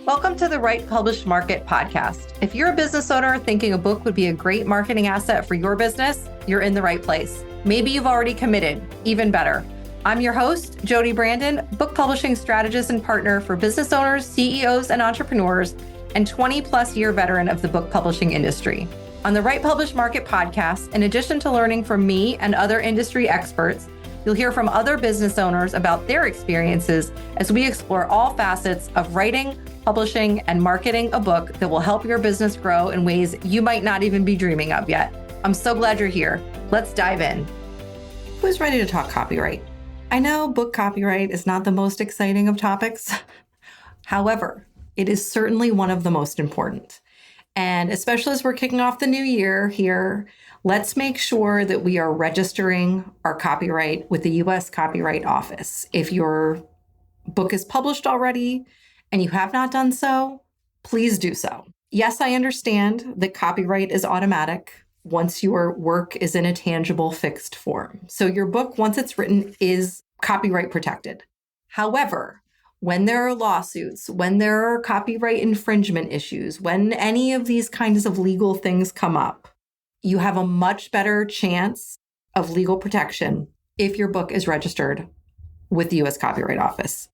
Welcome to the Write, Publish, Market podcast. If you're a business owner thinking a book would be a great marketing asset for your business, you're in the right place. Maybe you've already committed, even better. I'm your host, Jody Brandon, book publishing strategist and partner for business owners, CEOs, and entrepreneurs, and 20-plus year veteran of the book publishing industry. On the Write, Publish, Market podcast, in addition to learning from me and other industry experts, you'll hear from other business owners about their experiences as we explore all facets of writing, publishing, and marketing a book that will help your business grow in ways you might not even be dreaming of yet. I'm so glad you're here. Let's dive in. Who's ready to talk copyright? I know book copyright is not the most exciting of topics. However, it is certainly one of the most important. And especially as we're kicking off the new year here, let's make sure that we are registering our copyright with the U.S. Copyright Office. If your book is published already and you have not done so, please do so. Yes, I understand that copyright is automatic once your work is in a tangible, fixed form. So your book, once it's written, is copyright protected. However, when there are lawsuits, when there are copyright infringement issues, when any of these kinds of legal things come up, you have a much better chance of legal protection if your book is registered with the U.S. Copyright Office.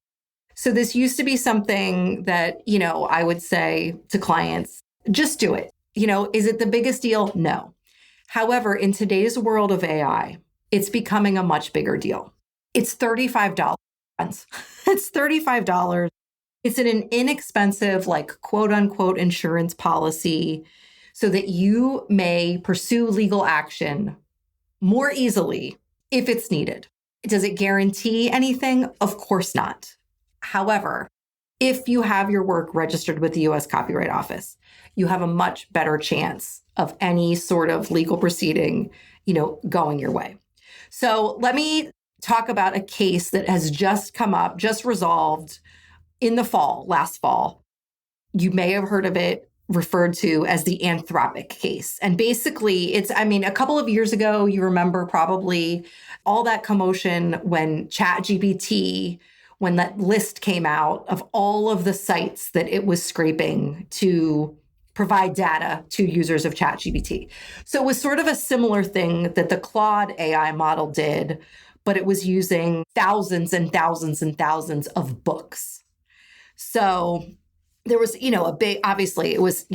So this used to be something that, I would say to clients, just do it. Is it the biggest deal? No. However, in today's world of AI, it's becoming a much bigger deal. It's $35. It's $35. It's an inexpensive, quote unquote, insurance policy so that you may pursue legal action more easily if it's needed. Does it guarantee anything? Of course not. However, if you have your work registered with the U.S. Copyright Office, you have a much better chance of any sort of legal proceeding, going your way. So let me talk about a case that has just come up, just resolved in the fall, last fall. You may have heard of it referred to as the Anthropic case. And basically a couple of years ago, you remember probably all that commotion when when that list came out of all of the sites that it was scraping to provide data to users of ChatGPT. So it was sort of a similar thing that the Claude AI model did, but it was using thousands and thousands of books. So there was, obviously it was,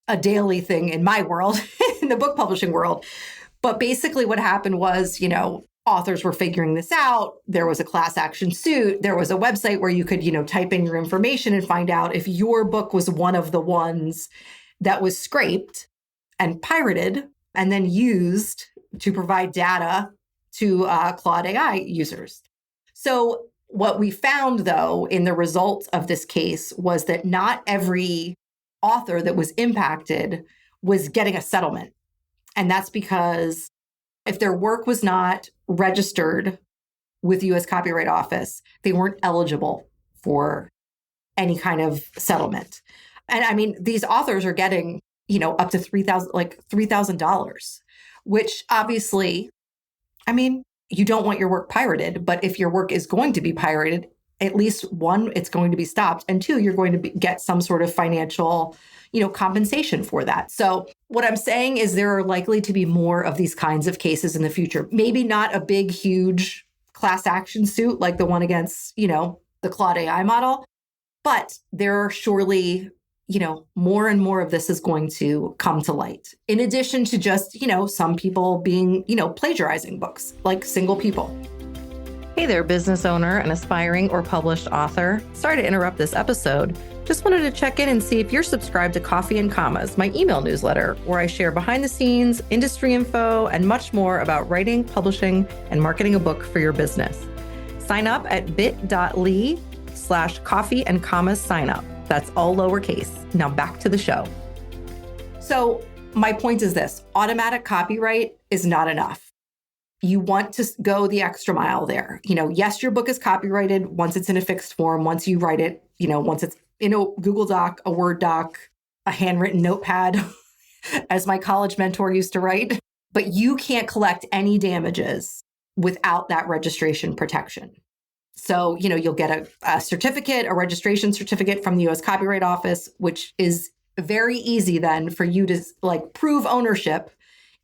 a daily thing in my world, in the book publishing world. But basically what happened was, authors were figuring this out. There was a class action suit. There was a website where you could, type in your information and find out if your book was one of the ones that was scraped and pirated and then used to provide data to Claude AI users. So what we found, though, in the results of this case was that not every author that was impacted was getting a settlement. And that's because if their work was not registered with the U.S. Copyright Office, they weren't eligible for any kind of settlement. And these authors are getting, up to $3,000, which obviously, you don't want your work pirated, but if your work is going to be pirated, at least one, it's going to be stopped. And two, you're going to get some sort of financial, compensation for that. So what I'm saying is there are likely to be more of these kinds of cases in the future. Maybe not a big, huge class action suit like the one against, the Claude AI model, but there are surely, more and more of this is going to come to light. In addition to just, some people being, plagiarizing books, like single people. Hey there, business owner and aspiring or published author. Sorry to interrupt this episode. Just wanted to check in and see if you're subscribed to Coffee and Commas, my email newsletter, where I share behind the scenes, industry info, and much more about writing, publishing, and marketing a book for your business. Sign up at bit.ly/coffee and commas sign up. That's all lowercase. Now back to the show. So my point is this: automatic copyright is not enough. You want to go the extra mile there. Yes, your book is copyrighted once it's in a fixed form, once you write it, once it's in a Google Doc, a Word doc, a handwritten notepad, as my college mentor used to write. But you can't collect any damages without that registration protection. So, you'll get a certificate, a registration certificate from the U.S. Copyright Office, which is very easy then for you to prove ownership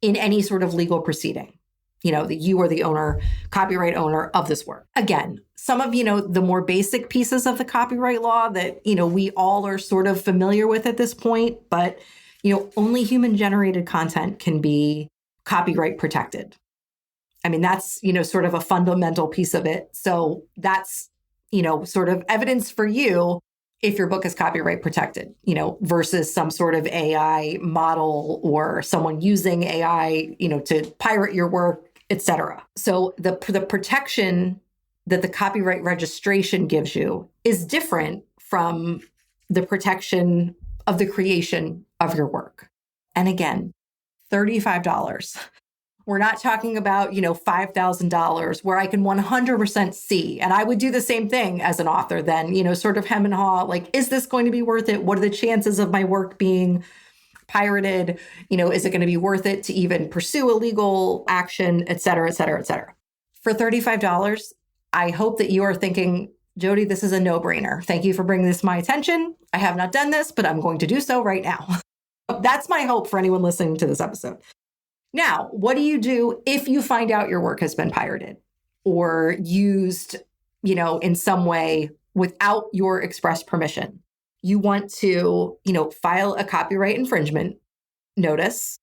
in any sort of legal proceeding, that you are the copyright owner of this work. Again, some of, the more basic pieces of the copyright law that, we all are sort of familiar with at this point, but, only human generated content can be copyright protected. I mean, that's, sort of a fundamental piece of it. So that's, sort of evidence for you if your book is copyright protected, versus some sort of AI model or someone using AI, to pirate your work, etc. So the protection that the copyright registration gives you is different from the protection of the creation of your work. And again, $35. We're not talking about, $5,000 where I can 100% see. And I would do the same thing as an author then, sort of hem and haw, is this going to be worth it? What are the chances of my work being pirated? Is it going to be worth it to even pursue a legal action, et cetera, et cetera, et cetera. For $35, I hope that you are thinking, Jody, this is a no-brainer. Thank you for bringing this to my attention. I have not done this, but I'm going to do so right now. That's my hope for anyone listening to this episode. Now, what do you do if you find out your work has been pirated or used, in some way without your express permission? You want to, file a copyright infringement notice,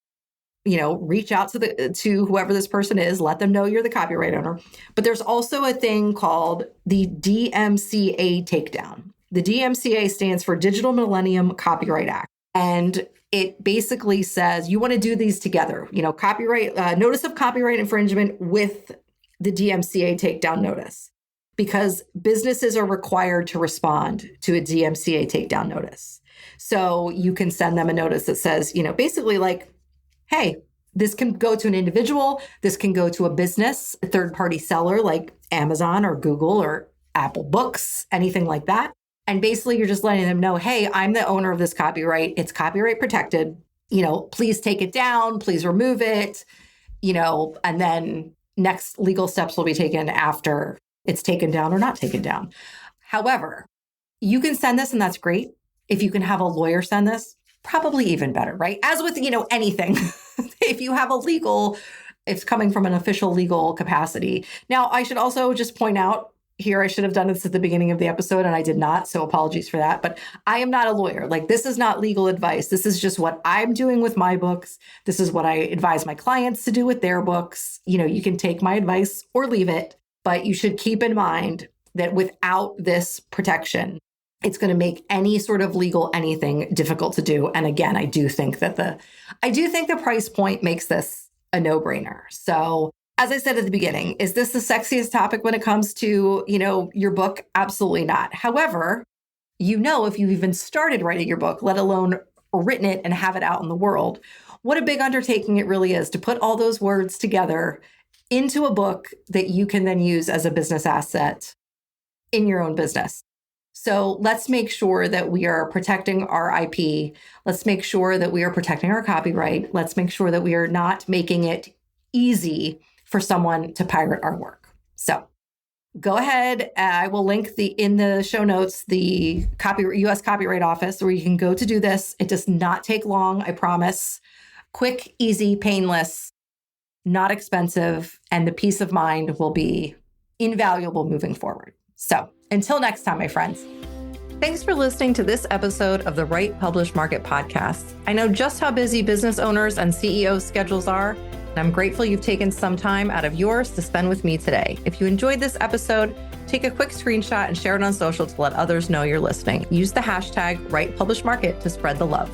reach out to whoever this person is, let them know you're the copyright owner. But there's also a thing called the DMCA takedown. The DMCA stands for Digital Millennium Copyright Act. And it basically says you want to do these together, copyright notice of copyright infringement with the DMCA takedown notice, because businesses are required to respond to a DMCA takedown notice. So you can send them a notice that says, basically hey, this can go to an individual, this can go to a business, a third-party seller like Amazon or Google or Apple Books, anything like that. And basically, you're just letting them know, hey, I'm the owner of this copyright. It's copyright protected. Please take it down. Please remove it. And then next legal steps will be taken after it's taken down or not taken down. However, you can send this and that's great. If you can have a lawyer send this, probably even better, right? As with, anything, if you have it's coming from an official legal capacity. Now, I should also just point out, here, I should have done this at the beginning of the episode and I did not, so apologies for that. But I am not a lawyer. This is not legal advice. This is just what I'm doing with my books. This is what I advise my clients to do with their books. You can take my advice or leave it, but you should keep in mind that without this protection, it's going to make any sort of legal anything difficult to do. And again, I do think the price point makes this a no-brainer. So as I said at the beginning, is this the sexiest topic when it comes to, your book? Absolutely not. However, if you've even started writing your book, let alone written it and have it out in the world, what a big undertaking it really is to put all those words together into a book that you can then use as a business asset in your own business. So let's make sure that we are protecting our IP. Let's make sure that we are protecting our copyright. Let's make sure that we are not making it easy for someone to pirate our work. So go ahead. I will link in the show notes, the U.S. Copyright Office, where you can go to do this. It does not take long, I promise. Quick, easy, painless, not expensive, and the peace of mind will be invaluable moving forward. So until next time, my friends. Thanks for listening to this episode of the Write, Publish, Market podcast. I know just how busy business owners and CEOs' schedules are, and I'm grateful you've taken some time out of yours to spend with me today. If you enjoyed this episode, take a quick screenshot and share it on social to let others know you're listening. Use the hashtag WritePublishMarket to spread the love.